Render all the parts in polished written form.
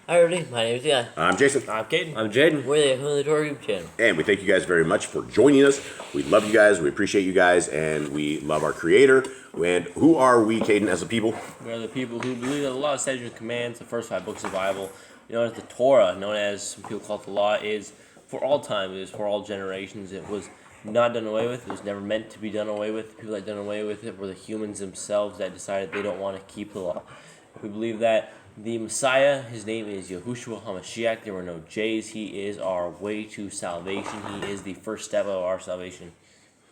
Hi everybody, my name is Eli. I'm Jason. I'm Caden. I'm Jaden. We're the Torah channel. And we thank you guys very much for joining us. We love you guys, we appreciate you guys, and we love our Creator. And who are we, Caden, as a people? We are the people who believe that the law, statutes, and commands, the first 5 books of the Bible, known as the Torah, known as some people call it the law, is for all time. It is for all generations. It was not done away with. It was never meant to be done away with. The people that done away with it were the humans themselves that decided they don't want to keep the law. We believe that the Messiah, his name is YHWH HaMashiach. There were no J's. He is our way to salvation. He is the first step of our salvation.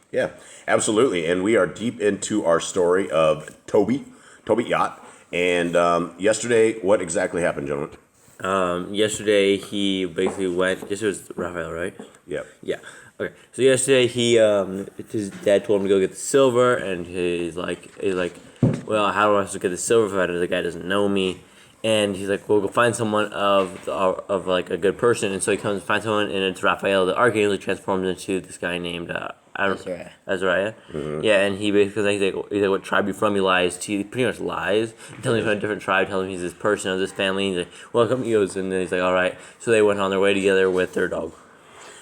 Yeah, absolutely. And we are deep into our story of TOBIT YHWH. And yesterday, what exactly happened, gentlemen? Yesterday he basically went. This was Raphael, right? Yeah. Yeah. Okay. So yesterday his dad told him to go get the silver, and he's like, well, how do I get the silver if the guy doesn't know me? And he's like, well, go find someone of like a good person. And so he comes and finds someone, and it's Raphael, the archangel, who transforms into this guy named Azariah. Mm-hmm. Yeah, and he basically he's like, what tribe you from? He lies. He pretty much lies. Tells him from a different tribe. Tells him he's this person of this family. He's like, welcome. He goes, and then he's like, all right. So they went on their way together with their dog.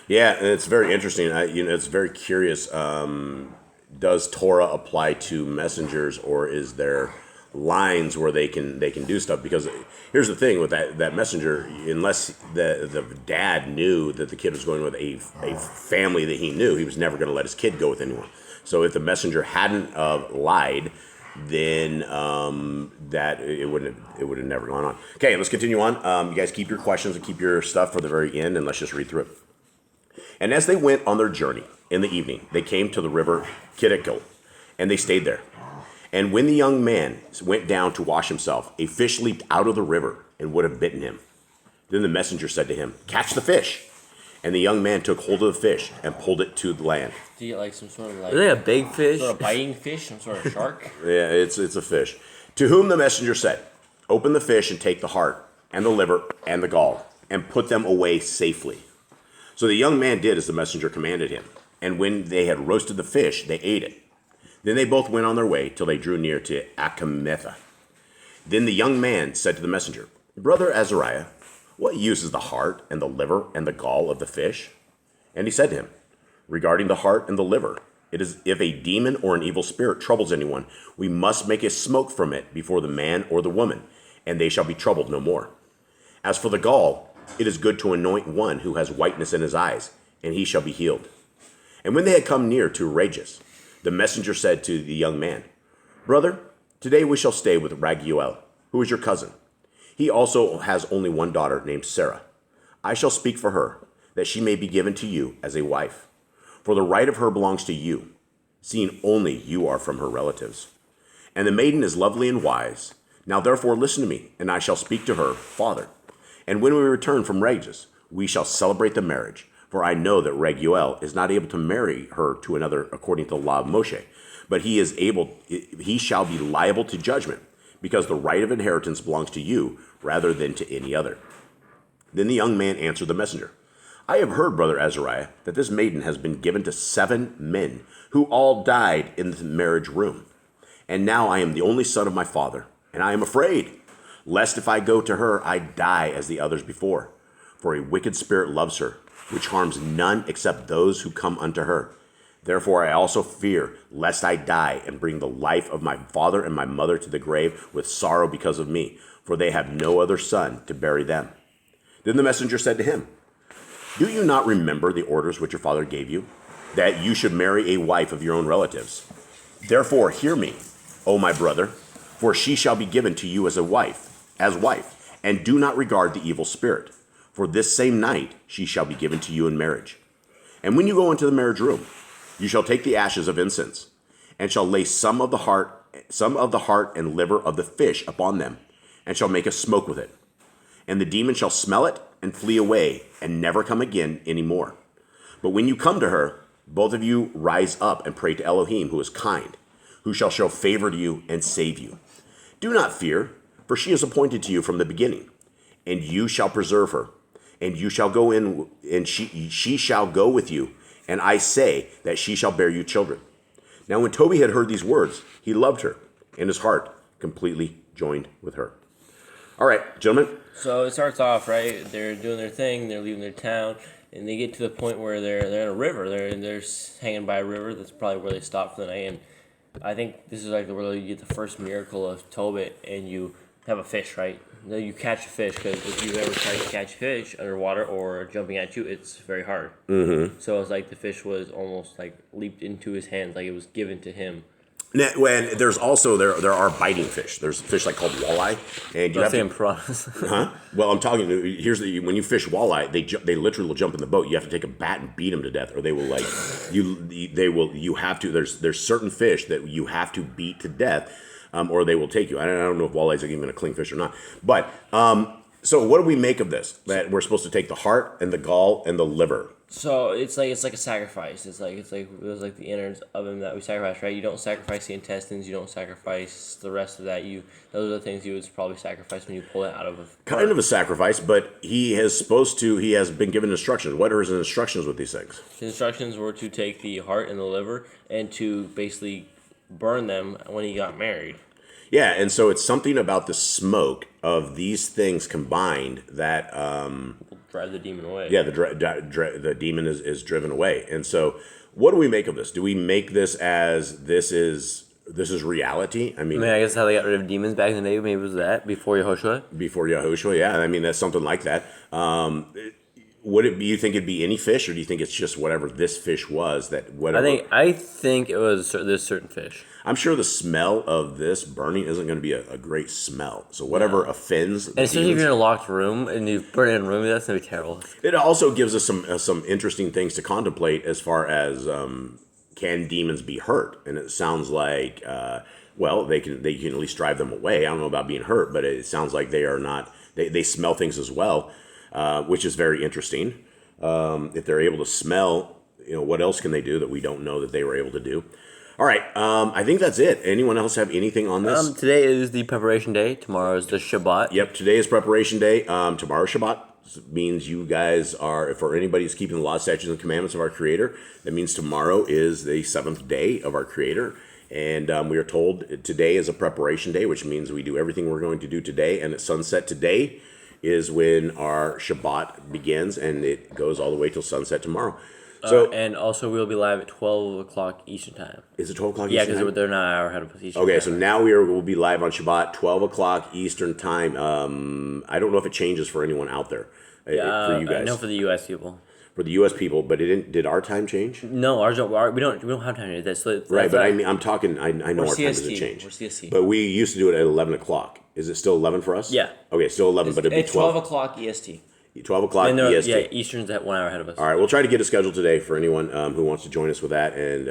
Yeah, and it's very interesting. It's very curious. Does Torah apply to messengers, or is there lines where they can do stuff? Because here's the thing with that messenger, unless the dad knew that the kid was going with a family that he knew, he was never going to let his kid go with anyone. So if the messenger hadn't lied, then that it would have never gone on. Okay, let's continue on. You guys keep your questions and keep your stuff for the very end, and let's just read through it. And as they went on their journey in the evening, they came to the river Kiddekil, and they stayed there. And when the young man went down to wash himself, a fish leaped out of the river and would have bitten him. Then the messenger said to him, catch the fish. And the young man took hold of the fish and pulled it to the land. Do you get like some sort of like... Is that a big fish? Sort of biting fish? Some sort of shark? Yeah, it's a fish. To whom the messenger said, open the fish and take the heart and the liver and the gall and put them away safely. So the young man did as the messenger commanded him. And when they had roasted the fish, they ate it. Then they both went on their way till they drew near to Achametha. Then the young man said to the messenger, Brother Azariah, what use is the heart and the liver and the gall of the fish? And he said to him, regarding the heart and the liver, it is if a demon or an evil spirit troubles anyone, we must make a smoke from it before the man or the woman, and they shall be troubled no more. As for the gall, it is good to anoint one who has whiteness in his eyes, and he shall be healed. And when they had come near to Rages, the messenger said to the young man, Brother, today we shall stay with Raguel, who is your cousin. He also has only one daughter named Sarah. I shall speak for her, that she may be given to you as a wife. For the right of her belongs to you, seeing only you are from her relatives. And the maiden is lovely and wise. Now therefore listen to me, and I shall speak to her father. And when we return from Rages, we shall celebrate the marriage. For I know that Raguel is not able to marry her to another according to the law of Moshe, but he shall be liable to judgment, because the right of inheritance belongs to you rather than to any other. Then the young man answered the messenger, I have heard, Brother Azariah, that this maiden has been given to 7 men, who all died in the marriage room. And now I am the only son of my father, and I am afraid, lest if I go to her, I die as the others before. For a wicked spirit loves her, which harms none except those who come unto her. Therefore I also fear, lest I die and bring the life of my father and my mother to the grave with sorrow because of me, for they have no other son to bury them. Then the messenger said to him, Do you not remember the orders which your father gave you, that you should marry a wife of your own relatives? Therefore hear me, O my brother, for she shall be given to you as wife, and do not regard the evil spirit. For this same night she shall be given to you in marriage. And when you go into the marriage room, you shall take the ashes of incense, and shall lay some of the heart and liver of the fish upon them, and shall make a smoke with it. And the demon shall smell it and flee away, and never come again any more. But when you come to her, both of you rise up and pray to Elohim, who is kind, who shall show favor to you and save you. Do not fear, for she is appointed to you from the beginning, and you shall preserve her. And you shall go in, and she shall go with you, and I say that she shall bear you children. Now when Tobit had heard these words, he loved her, and his heart completely joined with her. All right, gentlemen. So it starts off, right? They're doing their thing. They're leaving their town, and they get to the point where they're in a river. They're hanging by a river. That's probably where they stop for the night. And I think this is like where you get the first miracle of Tobit, and you have a fish, right? Then you catch a fish, because if you've ever tried to catch fish underwater or jumping at you, it's very hard. Mm-hmm. So it's like the fish was almost like leaped into his hands, like it was given to him. Now, when there's also there are biting fish. There's a fish like called walleye, and you have to. piranhas. Huh? Well, I'm talking. When you fish walleye, they literally will jump in the boat. You have to take a bat and beat them to death, or they will like you. They will. You have to. There's certain fish that you have to beat to death, or they will take you. I don't know if walleye's even a clean fish or not. But so what do we make of this? That we're supposed to take the heart and the gall and the liver. So it's like a sacrifice. It was like the innards of him that we sacrifice, right? You don't sacrifice the intestines. You don't sacrifice the rest of that. Those are the things you would probably sacrifice when you pull it out of a Kind of a sacrifice, but he has been given instructions. What are his instructions with these things? His instructions were to take the heart and the liver and to basically burn them when he got married. Yeah, and so it's something about the smoke of these things combined that Drive the demon away. yeah, the demon is driven away. And so what do we make of this? Do we make this as this is reality? I mean, I guess how they got rid of demons back in the day, maybe it was that before YHWH. before YHWH, yeah. I mean, that's something like that. Would it be? You think it'd be any fish, or do you think it's just whatever this fish was? That whatever. I think it was this certain fish. I'm sure the smell of this burning isn't going to be a great smell. So whatever offends, And especially if you're in a locked room and you burn it in a room, that's gonna be terrible. it also gives us some interesting things to contemplate as far as can demons be hurt? And it sounds like well, they can at least drive them away. I don't know about being hurt, but it sounds like they are not. They smell things as well. Which is very interesting. If they're able to smell, what else can they do that we don't know that they were able to do? All right, I think that's it. Anyone else have anything on this? Today is the preparation day. Tomorrow is the Shabbat. Yep, today is preparation day. Tomorrow Shabbat. It means you guys are, for anybody who's keeping the law, statutes, and commandments of our Creator, that means tomorrow is the seventh day of our Creator. And we are told today is a preparation day, which means we do everything we're going to do today. And at sunset today is when our Shabbat begins, and it goes all the way till sunset tomorrow. So, And also we'll be live at 12 o'clock Eastern time. is it 12 o'clock Yeah, Eastern time? because they're not an hour ahead of us Eastern Okay, time. so now we'll be live on Shabbat, 12 o'clock Eastern time. I don't know if it changes for anyone out there, for you guys. I know for the U.S. people. For the U.S. people, but did our time change? No, we don't have time to do that. So Right, but I'm talking, I know We're our time CST. doesn't change. We're CST. But we used to do it at 11 o'clock. Is it still 11 for us? Yeah. Okay, still 11, but it'd be At 12 12. o'clock EST. 12 o'clock And EST. yeah, Eastern's at 1 hour ahead of us. All right, we'll try to get a schedule today for anyone who wants to join us with that. And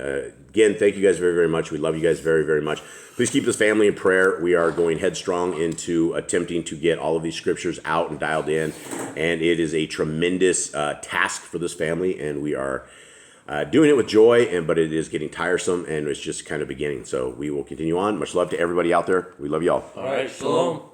again, thank you guys very, very much. We love you guys very, very much. Please keep this family in prayer. We are going headstrong into attempting to get all of these scriptures out and dialed in. And it is a tremendous task for this family. And we are doing it with joy, but it is getting tiresome, and it's just kind of beginning. So we will continue on. Much love to everybody out there. We love you all. All right, Shalom.